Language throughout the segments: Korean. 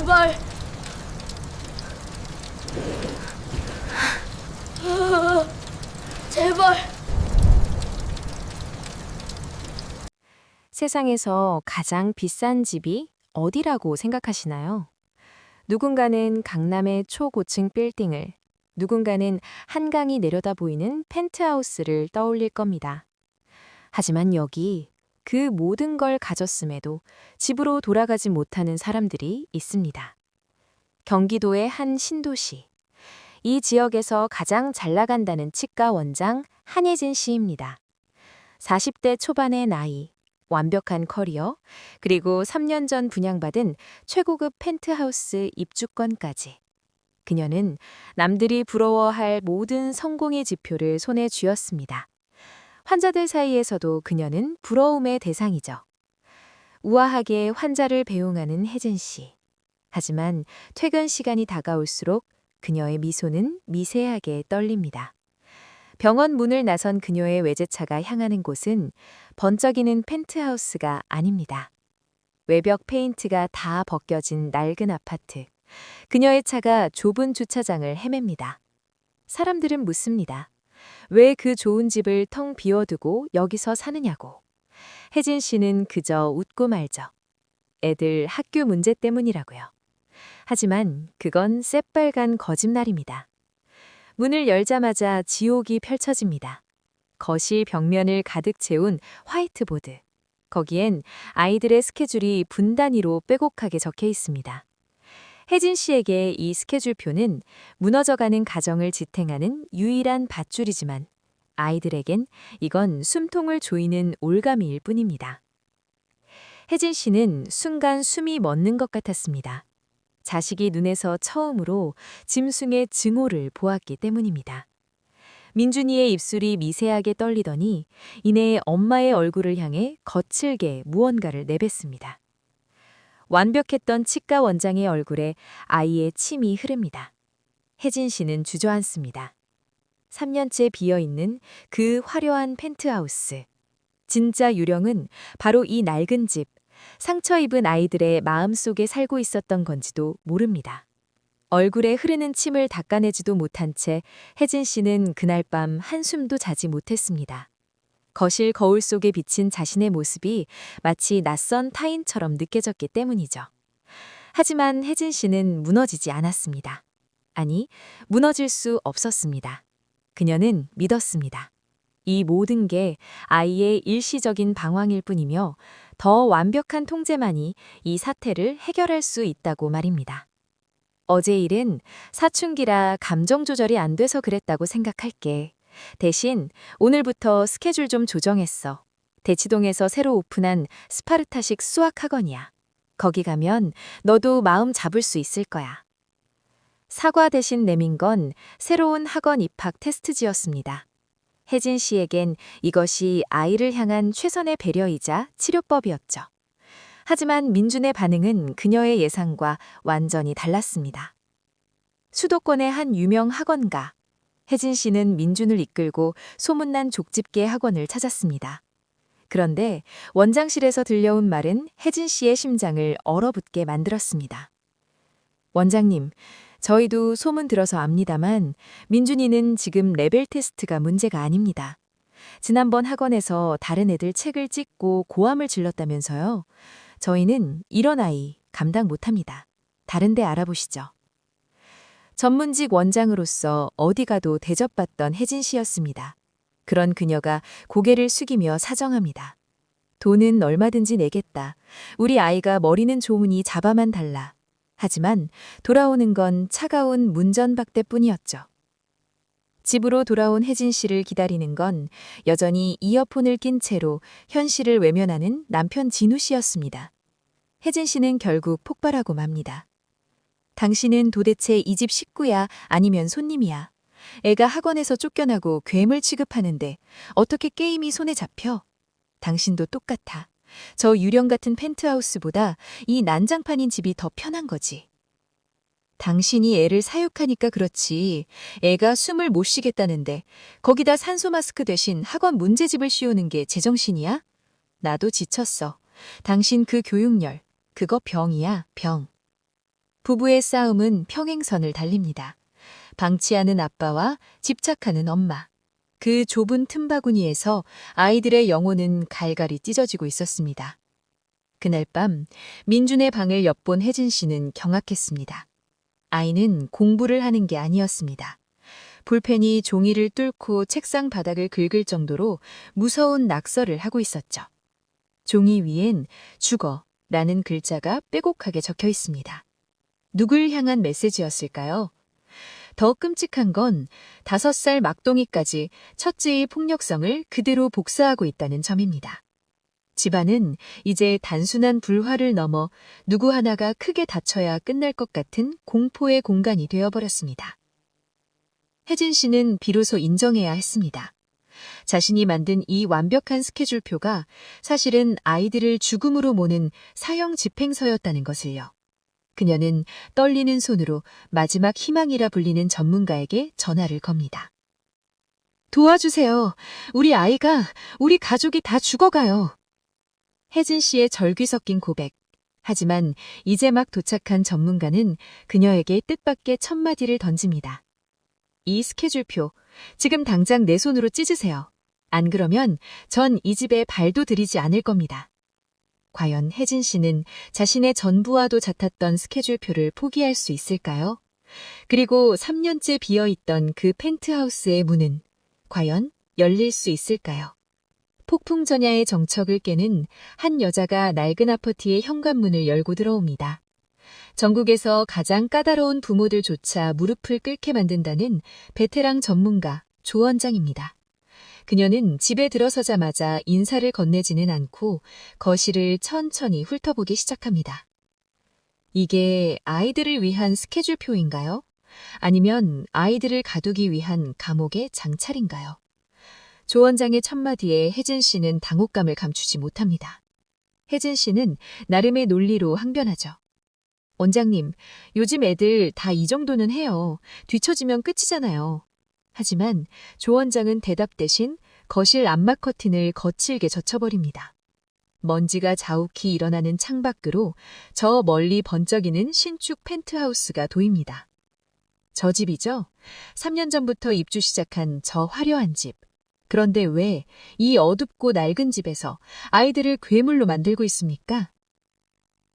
제발. 제발. 세상에서 가장 비싼 집이 어디라고 생각하시나요? 누군가는 강남의 초고층 빌딩을, 누군가는 한강이 내려다 보이는 펜트하우스를 떠올릴 겁니다. 하지만 여기 그 모든 걸 가졌음에도 집으로 돌아가지 못하는 사람들이 있습니다. 경기도의 한 신도시. 이 지역에서 가장 잘 나간다는 치과 원장 한예진 씨입니다. 40대 초반의 나이, 완벽한 커리어, 그리고 3년 전 분양받은 최고급 펜트하우스 입주권까지. 그녀는 남들이 부러워할 모든 성공의 지표를 손에 쥐었습니다. 환자들 사이에서도 그녀는 부러움의 대상이죠. 우아하게 환자를 배웅하는 혜진 씨. 하지만 퇴근 시간이 다가올수록 그녀의 미소는 미세하게 떨립니다. 병원 문을 나선 그녀의 외제차가 향하는 곳은 번쩍이는 펜트하우스가 아닙니다. 외벽 페인트가 다 벗겨진 낡은 아파트. 그녀의 차가 좁은 주차장을 헤맵니다. 사람들은 묻습니다. 왜 그 좋은 집을 텅 비워두고 여기서 사느냐고. 혜진 씨는 그저 웃고 말죠. 애들 학교 문제 때문이라고요. 하지만 그건 새빨간 거짓말입니다. 문을 열자마자 지옥이 펼쳐집니다. 거실 벽면을 가득 채운 화이트보드. 거기엔 아이들의 스케줄이 분 단위로 빼곡하게 적혀 있습니다. 혜진 씨에게 이 스케줄표는 무너져가는 가정을 지탱하는 유일한 밧줄이지만 아이들에겐 이건 숨통을 조이는 올가미일 뿐입니다. 혜진 씨는 순간 숨이 멎는 것 같았습니다. 자식이 눈에서 처음으로 짐승의 증오를 보았기 때문입니다. 민준이의 입술이 미세하게 떨리더니 이내 엄마의 얼굴을 향해 거칠게 무언가를 내뱉습니다. 완벽했던 치과 원장의 얼굴에 아이의 침이 흐릅니다. 혜진 씨는 주저앉습니다. 3년째 비어있는 그 화려한 펜트하우스. 진짜 유령은 바로 이 낡은 집, 상처 입은 아이들의 마음속에 살고 있었던 건지도 모릅니다. 얼굴에 흐르는 침을 닦아내지도 못한 채 혜진 씨는 그날 밤 한숨도 자지 못했습니다. 거실 거울 속에 비친 자신의 모습이 마치 낯선 타인처럼 느껴졌기 때문이죠. 하지만 혜진 씨는 무너지지 않았습니다. 아니, 무너질 수 없었습니다. 그녀는 믿었습니다. 이 모든 게 아이의 일시적인 방황일 뿐이며 더 완벽한 통제만이 이 사태를 해결할 수 있다고 말입니다. 어제 일은 사춘기라 감정 조절이 안 돼서 그랬다고 생각할게. 대신 오늘부터 스케줄 좀 조정했어. 대치동에서 새로 오픈한 스파르타식 수학학원이야. 거기 가면 너도 마음 잡을 수 있을 거야. 사과 대신 내민 건 새로운 학원 입학 테스트지였습니다. 혜진 씨에겐 이것이 아이를 향한 최선의 배려이자 치료법이었죠. 하지만 민준의 반응은 그녀의 예상과 완전히 달랐습니다. 수도권의 한 유명 학원가. 혜진 씨는 민준을 이끌고 소문난 족집게 학원을 찾았습니다. 그런데 원장실에서 들려온 말은 혜진 씨의 심장을 얼어붙게 만들었습니다. 원장님, 저희도 소문 들어서 압니다만 민준이는 지금 레벨 테스트가 문제가 아닙니다. 지난번 학원에서 다른 애들 책을 찍고 고함을 질렀다면서요. 저희는 이런 아이 감당 못합니다. 다른 데 알아보시죠. 전문직 원장으로서 어디 가도 대접받던 혜진 씨였습니다. 그런 그녀가 고개를 숙이며 사정합니다. 돈은 얼마든지 내겠다. 우리 아이가 머리는 좋으니 잡아만 달라. 하지만 돌아오는 건 차가운 문전박대뿐이었죠. 집으로 돌아온 혜진 씨를 기다리는 건 여전히 이어폰을 낀 채로 현실을 외면하는 남편 진우 씨였습니다. 혜진 씨는 결국 폭발하고 맙니다. 당신은 도대체 이 집 식구야 아니면 손님이야. 애가 학원에서 쫓겨나고 괴물 취급하는데 어떻게 게임이 손에 잡혀? 당신도 똑같아. 저 유령 같은 펜트하우스보다 이 난장판인 집이 더 편한 거지. 당신이 애를 사육하니까 그렇지. 애가 숨을 못 쉬겠다는데 거기다 산소 마스크 대신 학원 문제집을 씌우는 게 제정신이야? 나도 지쳤어. 당신 그 교육열, 그거 병이야, 병. 부부의 싸움은 평행선을 달립니다. 방치하는 아빠와 집착하는 엄마. 그 좁은 틈바구니에서 아이들의 영혼은 갈갈이 찢어지고 있었습니다. 그날 밤 민준의 방을 엿본 혜진 씨는 경악했습니다. 아이는 공부를 하는 게 아니었습니다. 볼펜이 종이를 뚫고 책상 바닥을 긁을 정도로 무서운 낙서를 하고 있었죠. 종이 위엔 죽어라는 글자가 빼곡하게 적혀 있습니다. 누굴 향한 메시지였을까요? 더 끔찍한 건 5살 막둥이까지 첫째의 폭력성을 그대로 복사하고 있다는 점입니다. 집안은 이제 단순한 불화를 넘어 누구 하나가 크게 다쳐야 끝날 것 같은 공포의 공간이 되어버렸습니다. 혜진 씨는 비로소 인정해야 했습니다. 자신이 만든 이 완벽한 스케줄표가 사실은 아이들을 죽음으로 모는 사형 집행서였다는 것을요. 그녀는 떨리는 손으로 마지막 희망이라 불리는 전문가에게 전화를 겁니다. 도와주세요. 우리 가족이 다 죽어가요. 혜진 씨의 절규 섞인 고백. 하지만 이제 막 도착한 전문가는 그녀에게 뜻밖의 첫마디를 던집니다. 이 스케줄표, 지금 당장 내 손으로 찢으세요. 안 그러면 전 이 집에 발도 들이지 않을 겁니다. 과연 혜진 씨는 자신의 전부와도 같았던 스케줄표를 포기할 수 있을까요? 그리고 3년째 비어있던 그 펜트하우스의 문은 과연 열릴 수 있을까요? 폭풍전야의 정적을 깨는 한 여자가 낡은 아파트의 현관문을 열고 들어옵니다. 전국에서 가장 까다로운 부모들조차 무릎을 꿇게 만든다는 베테랑 전문가 조 원장입니다. 그녀는 집에 들어서자마자 인사를 건네지는 않고 거실을 천천히 훑어보기 시작합니다. 이게 아이들을 위한 스케줄표인가요? 아니면 아이들을 가두기 위한 감옥의 장찰인가요? 조 원장의 첫마디에 혜진 씨는 당혹감을 감추지 못합니다. 혜진 씨는 나름의 논리로 항변하죠. 원장님, 요즘 애들 다 이 정도는 해요. 뒤처지면 끝이잖아요. 하지만 조 원장은 대답 대신 거실 암막 커튼을 거칠게 젖혀버립니다. 먼지가 자욱히 일어나는 창밖으로 저 멀리 번쩍이는 신축 펜트하우스가 보입니다. 저 집이죠? 3년 전부터 입주 시작한 저 화려한 집. 그런데 왜 이 어둡고 낡은 집에서 아이들을 괴물로 만들고 있습니까?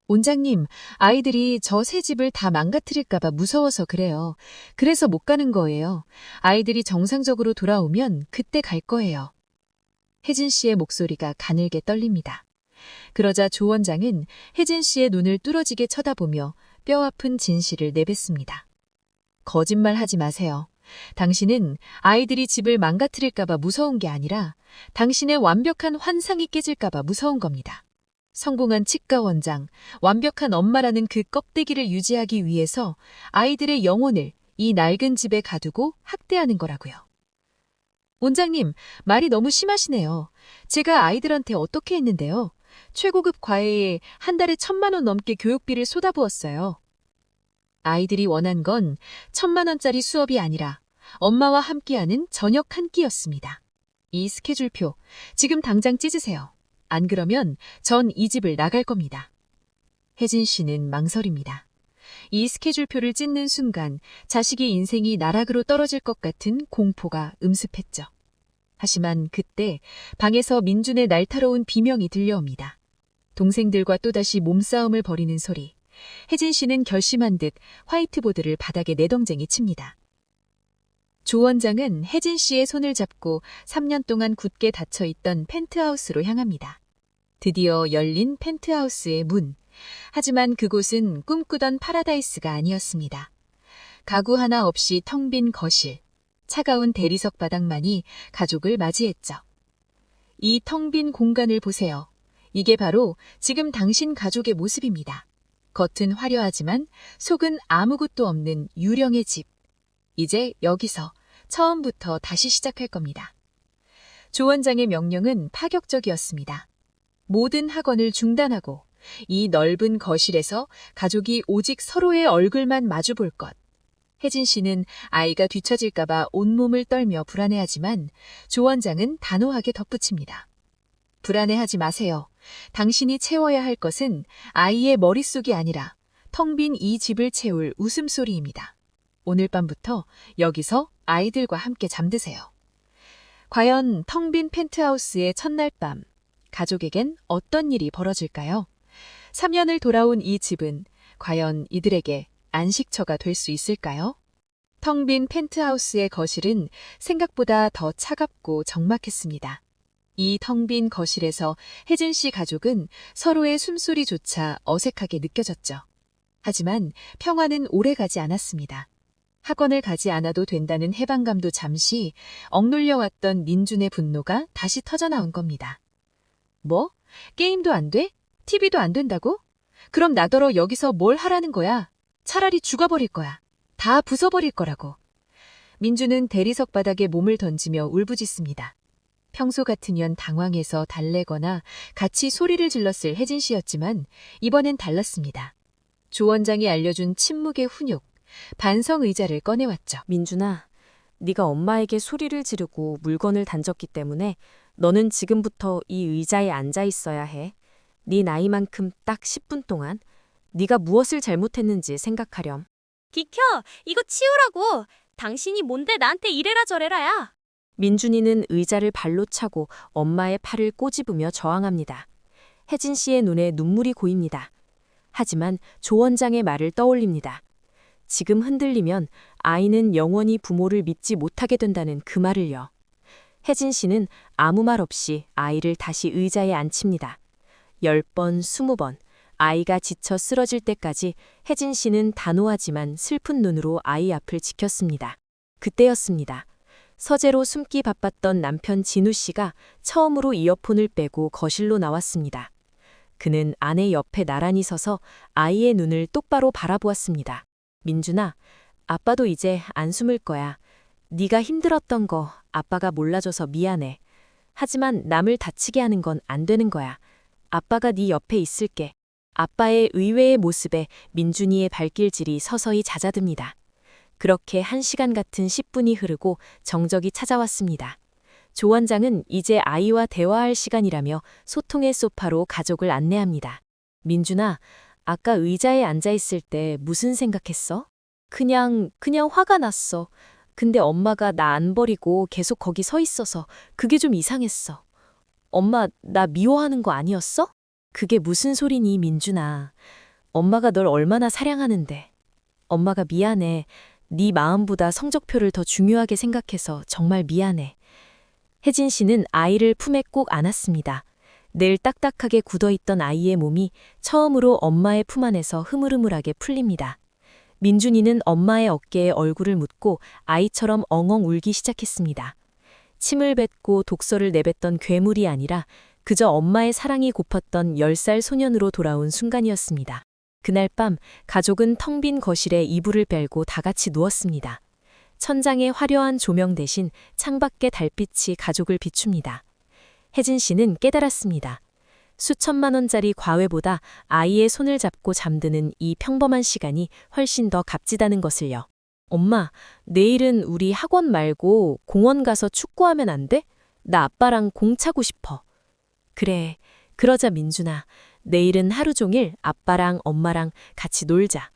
원장님, 아이들이 저 새 집을 다 망가뜨릴까봐 무서워서 그래요. 그래서 못 가는 거예요. 아이들이 정상적으로 돌아오면 그때 갈 거예요. 혜진 씨의 목소리가 가늘게 떨립니다. 그러자 조 원장은 혜진 씨의 눈을 뚫어지게 쳐다보며 뼈아픈 진실을 내뱉습니다. 거짓말하지 마세요. 당신은 아이들이 집을 망가뜨릴까봐 무서운 게 아니라 당신의 완벽한 환상이 깨질까봐 무서운 겁니다. 성공한 치과 원장, 완벽한 엄마라는 그 껍데기를 유지하기 위해서 아이들의 영혼을 이 낡은 집에 가두고 학대하는 거라고요. 원장님, 말이 너무 심하시네요. 제가 아이들한테 어떻게 했는데요? 최고급 과외에 한 달에 1,000만 원 넘게 교육비를 쏟아부었어요. 아이들이 원한 건 1,000만 원짜리 수업이 아니라 엄마와 함께하는 저녁 한 끼였습니다. 이 스케줄표, 지금 당장 찢으세요. 안 그러면 전 이 집을 나갈 겁니다. 혜진 씨는 망설입니다. 이 스케줄표를 찢는 순간 자식의 인생이 나락으로 떨어질 것 같은 공포가 음습했죠. 하지만 그때 방에서 민준의 날카로운 비명이 들려옵니다. 동생들과 또다시 몸싸움을 벌이는 소리. 혜진 씨는 결심한 듯 화이트보드를 바닥에 내덩쟁이 칩니다. 조 원장은 혜진 씨의 손을 잡고 3년 동안 굳게 닫혀있던 펜트하우스로 향합니다. 드디어 열린 펜트하우스의 문. 하지만 그곳은 꿈꾸던 파라다이스가 아니었습니다. 가구 하나 없이 텅 빈 거실, 차가운 대리석 바닥만이 가족을 맞이했죠. 이 텅 빈 공간을 보세요. 이게 바로 지금 당신 가족의 모습입니다. 겉은 화려하지만 속은 아무것도 없는 유령의 집. 이제 여기서 처음부터 다시 시작할 겁니다. 조 원장의 명령은 파격적이었습니다. 모든 학원을 중단하고 이 넓은 거실에서 가족이 오직 서로의 얼굴만 마주볼 것. 혜진 씨는 아이가 뒤처질까봐 온몸을 떨며 불안해하지만 조 원장은 단호하게 덧붙입니다. 불안해하지 마세요. 당신이 채워야 할 것은 아이의 머릿속이 아니라 텅 빈 이 집을 채울 웃음소리입니다. 오늘 밤부터 여기서 아이들과 함께 잠드세요. 과연 텅 빈 펜트하우스의 첫날 밤, 가족에겐 어떤 일이 벌어질까요? 3년을 돌아온 이 집은 과연 이들에게 안식처가 될 수 있을까요? 텅 빈 펜트하우스의 거실은 생각보다 더 차갑고 적막했습니다. 이 텅 빈 거실에서 혜진 씨 가족은 서로의 숨소리조차 어색하게 느껴졌죠. 하지만 평화는 오래가지 않았습니다. 학원을 가지 않아도 된다는 해방감도 잠시 억눌려왔던 민준의 분노가 다시 터져나온 겁니다. 뭐? 게임도 안 돼? TV도 안 된다고? 그럼 나더러 여기서 뭘 하라는 거야? 차라리 죽어버릴 거야. 다 부숴버릴 거라고. 민준은 대리석 바닥에 몸을 던지며 울부짖습니다. 평소 같으면 당황해서 달래거나 같이 소리를 질렀을 혜진 씨였지만 이번엔 달랐습니다. 조 원장이 알려준 침묵의 훈육, 반성 의자를 꺼내왔죠. 민준아, 네가 엄마에게 소리를 지르고 물건을 던졌기 때문에 너는 지금부터 이 의자에 앉아 있어야 해. 네 나이만큼 딱 10분 동안 네가 무엇을 잘못했는지 생각하렴. 비켜! 이거 치우라고! 당신이 뭔데 나한테 이래라 저래라야! 민준이는 의자를 발로 차고 엄마의 팔을 꼬집으며 저항합니다. 혜진 씨의 눈에 눈물이 고입니다. 하지만 조 원장의 말을 떠올립니다. 지금 흔들리면 아이는 영원히 부모를 믿지 못하게 된다는 그 말을요. 혜진 씨는 아무 말 없이 아이를 다시 의자에 앉힙니다. 10번, 20번, 아이가 지쳐 쓰러질 때까지 혜진 씨는 단호하지만 슬픈 눈으로 아이 앞을 지켰습니다. 그때였습니다. 서재로 숨기 바빴던 남편 진우 씨가 처음으로 이어폰을 빼고 거실로 나왔습니다. 그는 아내 옆에 나란히 서서 아이의 눈을 똑바로 바라보았습니다. 민준아, 아빠도 이제 안 숨을 거야. 네가 힘들었던 거 아빠가 몰라줘서 미안해. 하지만 남을 다치게 하는 건 안 되는 거야. 아빠가 네 옆에 있을게. 아빠의 의외의 모습에 민준이의 발길질이 서서히 잦아듭니다. 그렇게 1시간 같은 10분이 흐르고 정적이 찾아왔습니다. 조 원장은 이제 아이와 대화할 시간이라며 소통의 소파로 가족을 안내합니다. 민준아, 아까 의자에 앉아있을 때 무슨 생각했어? 그냥 화가 났어. 근데 엄마가 나 안 버리고 계속 거기 서 있어서 그게 좀 이상했어. 엄마, 나 미워하는 거 아니었어? 그게 무슨 소리니, 민준아. 엄마가 널 얼마나 사랑하는데. 엄마가 미안해. 네 마음보다 성적표를 더 중요하게 생각해서 정말 미안해. 혜진 씨는 아이를 품에 꼭 안았습니다. 늘 딱딱하게 굳어있던 아이의 몸이 처음으로 엄마의 품 안에서 흐물흐물하게 풀립니다. 민준이는 엄마의 어깨에 얼굴을 묻고 아이처럼 엉엉 울기 시작했습니다. 침을 뱉고 독서를 내뱉던 괴물이 아니라 그저 엄마의 사랑이 고팠던 10살 소년으로 돌아온 순간이었습니다. 그날 밤 가족은 텅 빈 거실에 이불을 빨고 다 같이 누웠습니다. 천장의 화려한 조명 대신 창밖의 달빛이 가족을 비춥니다. 혜진 씨는 깨달았습니다. 수천만 원짜리 과외보다 아이의 손을 잡고 잠드는 이 평범한 시간이 훨씬 더 값지다는 것을요. 엄마, 내일은 우리 학원 말고 공원 가서 축구하면 안 돼? 나 아빠랑 공 차고 싶어. 그래, 그러자 민준아. 내일은 하루 종일 아빠랑 엄마랑 같이 놀자.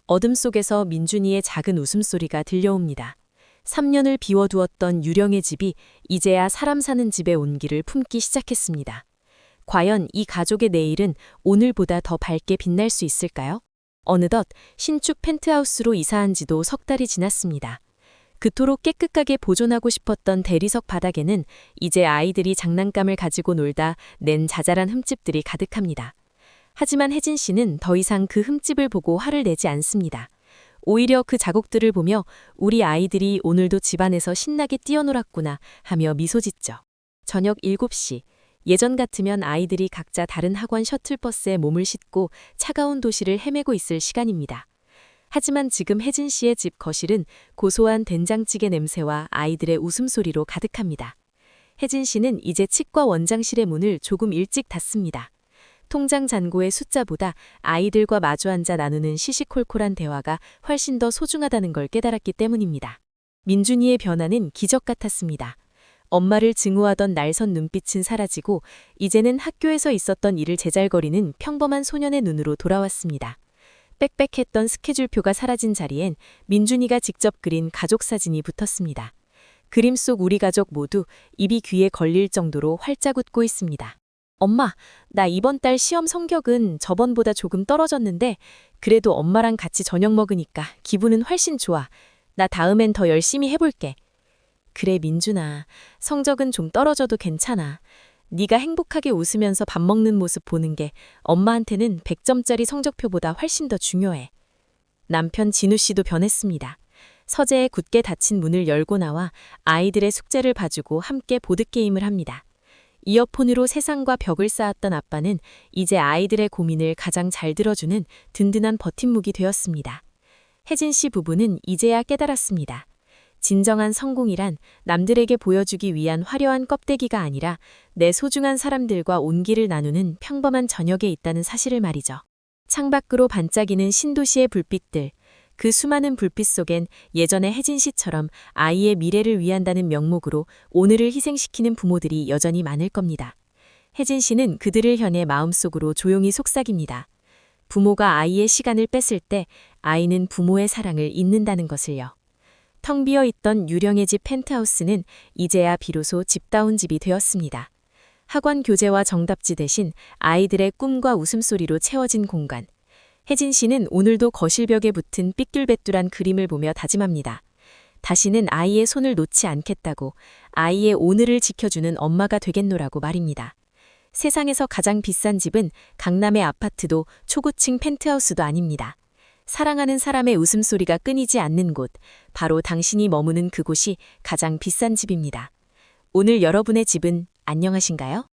어둠 속에서 민준이의 작은 웃음소리가 들려옵니다. 3년을 비워두었던 유령의 집이 이제야 사람 사는 집의 온기를 품기 시작했습니다. 과연 이 가족의 내일은 오늘보다 더 밝게 빛날 수 있을까요? 어느덧 신축 펜트하우스로 이사한 지도 석 달이 지났습니다. 그토록 깨끗하게 보존하고 싶었던 대리석 바닥에는 이제 아이들이 장난감을 가지고 놀다 낸 자잘한 흠집들이 가득합니다. 하지만 혜진 씨는 더 이상 그 흠집을 보고 화를 내지 않습니다. 오히려 그 자국들을 보며 우리 아이들이 오늘도 집안에서 신나게 뛰어놀았구나 하며 미소 짓죠. 저녁 7시, 예전 같으면 아이들이 각자 다른 학원 셔틀버스에 몸을 싣고 차가운 도시를 헤매고 있을 시간입니다. 하지만 지금 혜진 씨의 집 거실은 고소한 된장찌개 냄새와 아이들의 웃음소리로 가득합니다. 혜진 씨는 이제 치과 원장실의 문을 조금 일찍 닫습니다. 통장 잔고의 숫자보다 아이들과 마주 앉아 나누는 시시콜콜한 대화가 훨씬 더 소중하다는 걸 깨달았기 때문입니다. 민준이의 변화는 기적 같았습니다. 엄마를 증오하던 날선 눈빛은 사라지고 이제는 학교에서 있었던 일을 제잘거리는 평범한 소년의 눈으로 돌아왔습니다. 빽빽했던 스케줄표가 사라진 자리엔 민준이가 직접 그린 가족 사진이 붙었습니다. 그림 속 우리 가족 모두 입이 귀에 걸릴 정도로 활짝 웃고 있습니다. 엄마, 나 이번 달 시험 성적은 저번보다 조금 떨어졌는데 그래도 엄마랑 같이 저녁 먹으니까 기분은 훨씬 좋아. 나 다음엔 더 열심히 해볼게. 그래, 민준아. 성적은 좀 떨어져도 괜찮아. 네가 행복하게 웃으면서 밥 먹는 모습 보는 게 엄마한테는 100점짜리 성적표보다 훨씬 더 중요해. 남편 진우 씨도 변했습니다. 서재에 굳게 닫힌 문을 열고 나와 아이들의 숙제를 봐주고 함께 보드게임을 합니다. 이어폰으로 세상과 벽을 쌓았던 아빠는 이제 아이들의 고민을 가장 잘 들어주는 든든한 버팀목이 되었습니다. 혜진 씨 부부는 이제야 깨달았습니다. 진정한 성공이란 남들에게 보여주기 위한 화려한 껍데기가 아니라 내 소중한 사람들과 온기를 나누는 평범한 저녁에 있다는 사실을 말이죠. 창밖으로 반짝이는 신도시의 불빛들, 그 수많은 불빛 속엔 예전의 혜진 씨처럼 아이의 미래를 위한다는 명목으로 오늘을 희생시키는 부모들이 여전히 많을 겁니다. 혜진 씨는 그들을 향해 마음속으로 조용히 속삭입니다. 부모가 아이의 시간을 뺐을 때 아이는 부모의 사랑을 잊는다는 것을요. 텅 비어 있던 유령의 집 펜트하우스는 이제야 비로소 집다운 집이 되었습니다. 학원 교재와 정답지 대신 아이들의 꿈과 웃음소리로 채워진 공간. 혜진 씨는 오늘도 거실벽에 붙은 삐뚤빼뚤한 그림을 보며 다짐합니다. 다시는 아이의 손을 놓지 않겠다고, 아이의 오늘을 지켜주는 엄마가 되겠노라고 말입니다. 세상에서 가장 비싼 집은 강남의 아파트도 초고층 펜트하우스도 아닙니다. 사랑하는 사람의 웃음소리가 끊이지 않는 곳, 바로 당신이 머무는 그곳이 가장 비싼 집입니다. 오늘 여러분의 집은 안녕하신가요?